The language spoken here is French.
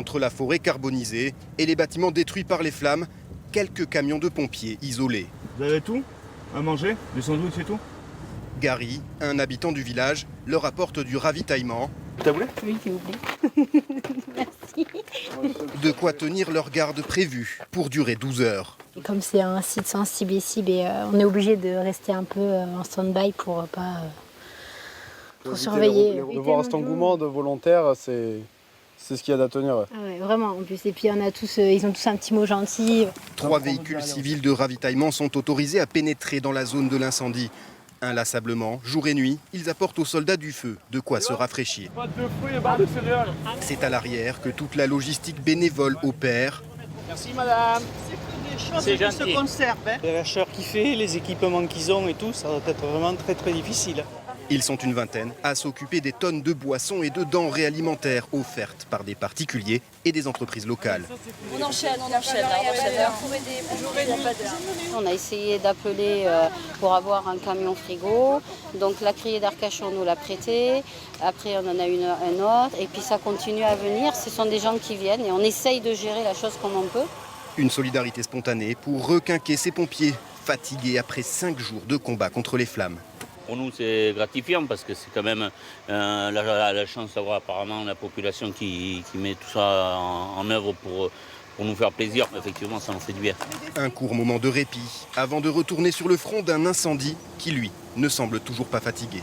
Entre la forêt carbonisée et les bâtiments détruits par les flammes, quelques camions de pompiers isolés. Vous avez tout à manger? Des sandwichs et tout? Gary, un habitant du village, leur apporte du ravitaillement. T'as voulu? Oui, s'il vous plaît. Merci. De quoi tenir leur garde prévue pour durer 12 heures. Et comme c'est un site sensible ici, on est obligé de rester un peu en stand-by pour pas pour surveiller. De voir cet engouement de volontaires, c'est ce qu'il y a à tenir. Ouais. Ah ouais, vraiment, en plus. Et puis ils ont tous un petit mot gentil. 3 véhicules civils de ravitaillement sont autorisés à pénétrer dans la zone de l'incendie. Inlassablement, jour et nuit, ils apportent aux soldats du feu de quoi se rafraîchir. C'est à l'arrière que toute la logistique bénévole opère. Merci madame. C'est gentil. Se conserve. Les racheurs qu'il fait, les équipements qu'ils ont et tout, ça va être vraiment très très difficile. Ils sont une vingtaine à s'occuper des tonnes de boissons et de denrées alimentaires offertes par des particuliers et des entreprises locales. On enchaîne. On a essayé d'appeler pour avoir un camion frigo. Donc la criée d'Arcachon nous l'a prêté. Après on en a un autre. Et puis ça continue à venir. Ce sont des gens qui viennent et on essaye de gérer la chose comme on peut. Une solidarité spontanée pour requinquer ces pompiers fatigués après 5 jours de combat contre les flammes. Pour nous, c'est gratifiant parce que c'est quand même la chance d'avoir apparemment la population qui met tout ça en œuvre pour nous faire plaisir. Effectivement, ça en fait du bien. Un court moment de répit avant de retourner sur le front d'un incendie qui, lui, ne semble toujours pas fatigué.